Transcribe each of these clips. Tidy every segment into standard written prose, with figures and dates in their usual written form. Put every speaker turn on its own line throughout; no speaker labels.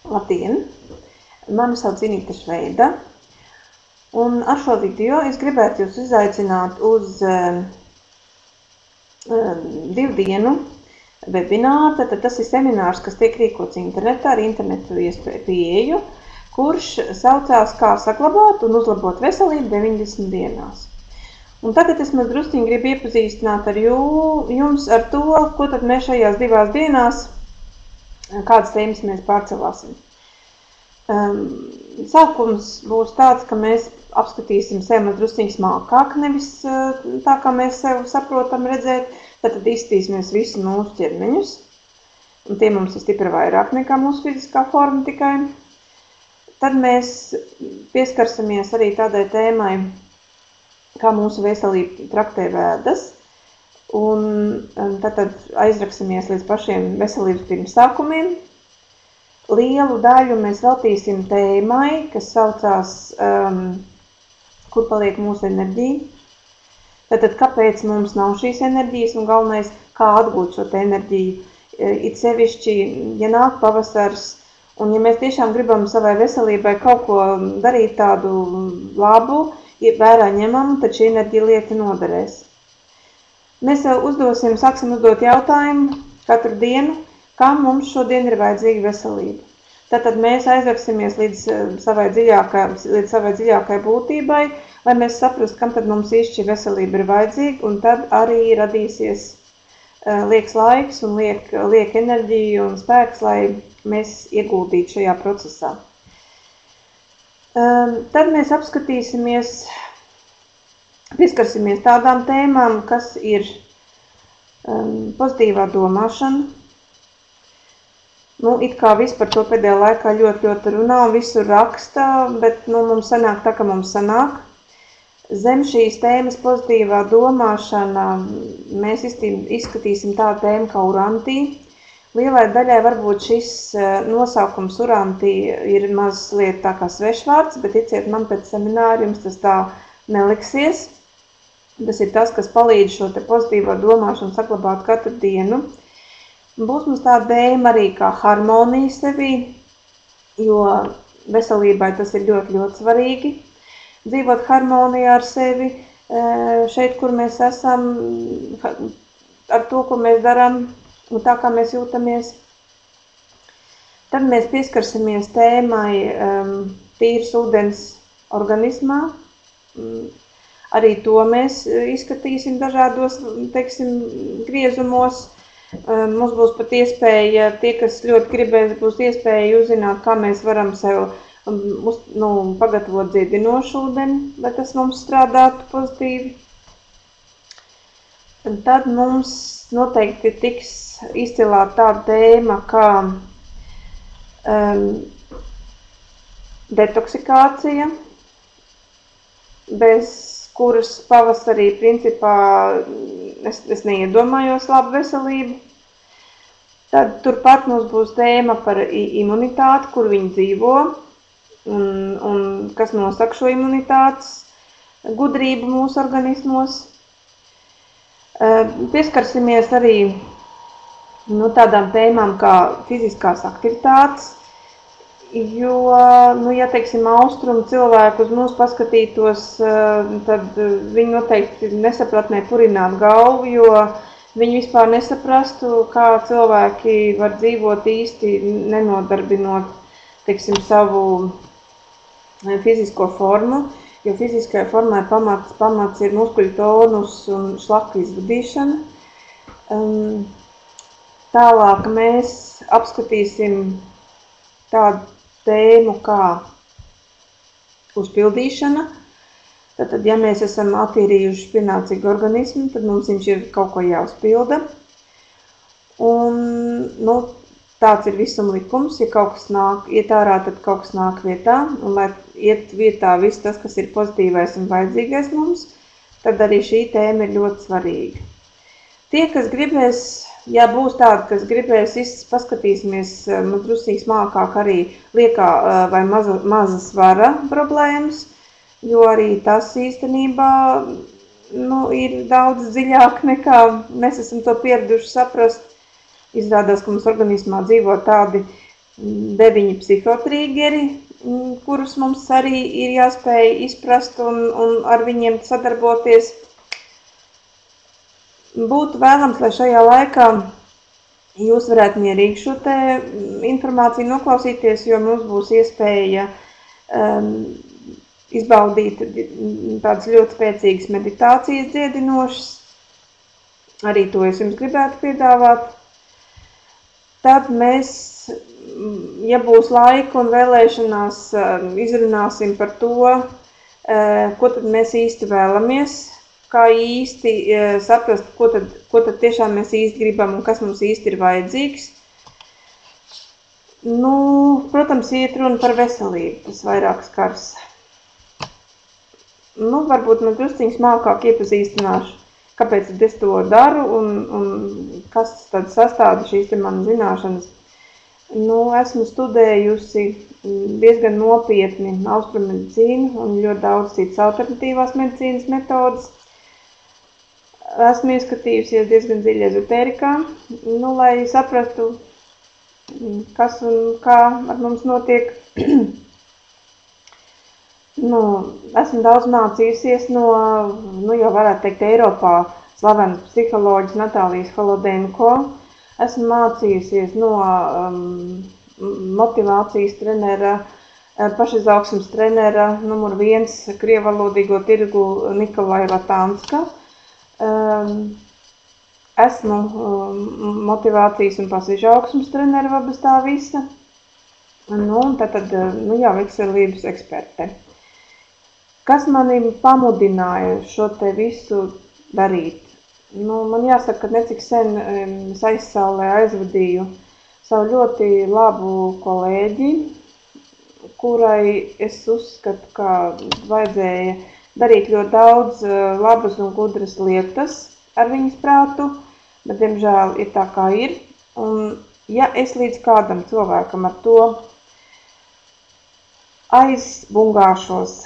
Labdien! Mani sauc Zinīte Šveida, un ar šo video es gribētu jūs izaicināt uz 2 dienu webināru. Tātad tas ir seminārs, kas tiek rīkots internetā ar internetu pieeju, kurš saucās Kā saglabāt un uzlabot veselību 90 dienās. Un tagad es drusciņi gribu iepazīstināt ar jums ar to, ko tad mēs šajās 2 dienās, kādas tēmas mēs pārcelāsim. Sākums būs tāds, ka mēs apskatīsim sevi drusciņi smalkāk, nevis tā, kā mēs sev saprotam redzēt, tad izskatīsimies visu mūsu ķermeņus, un tie mums ir stipri vairāk nekā mūsu fiziskā forma tikai. Tad mēs pieskarsimies arī tādai tēmai, kā mūsu veselība traktē vēdas, un tad aizraksimies līdz pašiem veselības pirmsākumiem. Lielu daļu mēs veltīsim tēmai, kas saucās, kur paliek mūsu enerģija. Tātad, kāpēc mums nav šīs enerģijas un galvenais, kā atgūt šo enerģiju. It sevišķi, ja nāk pavasars, un ja mēs tiešām gribam savai veselībai kaut ko darīt tādu labu, ja vērā ņemam, tad šī enerģija lieta noderēs. Mēs sāksim uzdot jautājumu katru dienu, kā mums šodien ir vajadzīga veselība. Tātad mēs aizraksimies līdz savai dziļākai būtībai, lai mēs saprastu, kam tad mums īsti šī veselība ir vajadzīga, un tad arī radīsies liekas laiks un liek enerģija un spēks, lai mēs ieguldītu šajā procesā. Tad mēs pieskarsimies tādām tēmām, kas ir pozitīvā domāšana. It kā viss par to pēdējā laikā ļoti runā un visur raksta, bet mums sanāk tā, ka mums sanāk. Zem šīs tēmas pozitīvā domāšana mēs izskatīsim tādu tēmu kā urantija. Lielai daļai varbūt šis nosaukums urantija ir mazliet tā kā svešvārds, bet ticiet man, pēc semināra jums tas tā neliksies. Tas ir tas, kas palīdz šo te pozitīvo domāšanu saglabāt katru dienu. Būs mums tāda tēma arī kā harmonija sevī, jo veselībai tas ir ļoti svarīgi. Dzīvot harmonijā ar sevi, šeit, kur mēs esam, ar to, ko mēs darām un tā, kā mēs jūtamies. Tad mēs pieskarsimies tēmai tīrs ūdens organismā. Arī to mēs izskatīsim dažādos, griezumos. Mums būs pat iespēja, tie, kas ļoti gribēs, būs iespēja uzzināt, kā mēs varam sev pagatavot dziedinošu ūdeni, lai tas mums strādātu pozitīvi. Tad mums noteikti tiks izcilāt tāda tēma kā detoksikācija, bez kuras pavasarī principā es neiedomājos labu veselību. Tad turpat mums būs tēma par imunitāti, kur viņi dzīvo un kas nosaka šo imunitātes gudrību mūsu organismos. Pieskarsimies arī tādām tēmām kā fiziskās aktivitātes, jo, ja austrumu cilvēku uz mūs paskatītos, tad viņi noteikti nesapratnē purināt galvu, jo viņi vispār nesaprastu, kā cilvēki var dzīvot īsti nenodarbinot, savu fizisko formu, jo fiziskajai formai pamats ir muskuļu tonus un šlaka izvadīšana. Tālāk mēs apskatīsim tādu tēmu kā uzpildīšana. Tātad, ja mēs esam attīrījuši pienācīgu organismu, tad mums viņš ir kaut ko jāuzpilda. Un, tāds ir visuma likums, ja kaut kas iet ārā, tad kaut kas nāk vietā. Un, lai iet vietā viss tas, kas ir pozitīvais un vajadzīgais mums, tad arī šī tēma ir ļoti svarīga. Tie, kas gribēs, ja būs tādi, kas gribēs, paskatīsimies drusīgi smalkāk arī liekā vai maza svara problēmas, jo arī tas īstenībā ir daudz dziļāk nekā mēs esam to pieraduši saprast. Izrādās, ka mums organismā dzīvo tādi 9 psihotrīgeri, kurus mums arī ir jāspēj izprast un ar viņiem sadarboties. Būtu vēlams, lai šajā laikā jūs varētu mierīgi šo te informāciju noklausīties, jo mums būs iespēja izbaudīt tādas ļoti spēcīgas meditācijas dziedinošas. Arī to es jums gribētu piedāvāt. Tad mēs, ja būs laika un vēlēšanās, izrunāsim par to, ko tad mēs īsti vēlamies, kā īsti saprast, ko tad tiešām mēs īsti gribam un kas mums īsti ir vajadzīgs. Nu, protams, iet runa par veselību, tas vairāk skars. Nu, varbūt man drusciņš mākāk iepazīstināšu, kāpēc es to daru un kas tad sastāda šīs te manas zināšanas. Nu, esmu studējusi diezgan nopietni austrummedicīnu un ļoti daudz citas alternatīvās medicīnas metodas. Esmu ieskatījusies diezgan dziļi ezotērikā, nu, lai saprastu, kas un kā ar mums notiek. Nu, esmu daudz mācījusies no, jau varētu teikt, Eiropā slavenu psiholoģis Natālijas Holodenko. Esmu mācījusies no motivācijas trenera, pašizaugsmes trenera numur 1 krievalodīgo tirgu Nikolai Latanska. Esmu motivācijas un pašizaugsmes trenera bez tā visa. Nu, un tad jau veselības eksperte. Kas mani pamudināja šo te visu darīt? Nu, man jāsaka, ka necik sen es aizsaulē aizvadīju savu ļoti labu kolēģi, kurai es uzskatu, ka vajadzēja darīt ļoti daudz labas un gudras lietas ar viņas prātu, bet, diemžēl, ir tā kā ir. Un, ja es līdz kādam cilvēkam ar to aizbungāšos,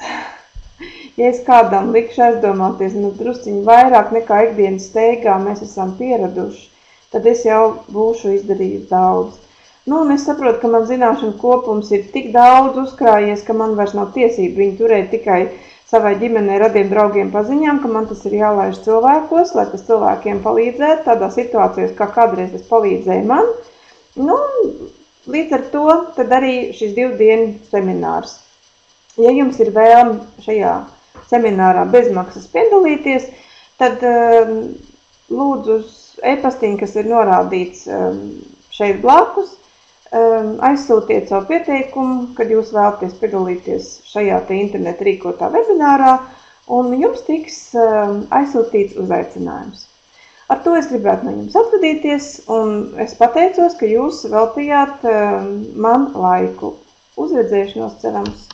ja es kādam likšu aizdomāties, drusciņi vairāk nekā ikdienas steigā mēs esam pieraduši, tad es jau būšu izdarījis daudz. Nu, un es saprotu, ka man zināšanu kopums ir tik daudz uzkrājies, ka man vairs nav tiesība viņu turēt tikai savai ģimenei, radiem, draugiem, paziņām, ka man tas ir jālaiž cilvēkos, lai tas cilvēkiem palīdzētu tādā situācijās, kā kādreiz tas palīdzēja man. Nu, līdz ar to tad arī šis 2 dienu seminārs. Ja jums ir vēlme šajā seminārā bezmaksas piedalīties, tad lūdzu uz e-pastiņu, kas ir norādīts šeit blakus, aizsūtiet savu pieteikumu, kad jūs vēlaties piedalīties šajā te interneta rīkotā webinārā, un jums tiks aizsūtīts uzaicinājums. Ar to es gribētu no jums atvadīties, un es pateicos, ka jūs veltījāt man laiku. Uz redzēšanos, cerams!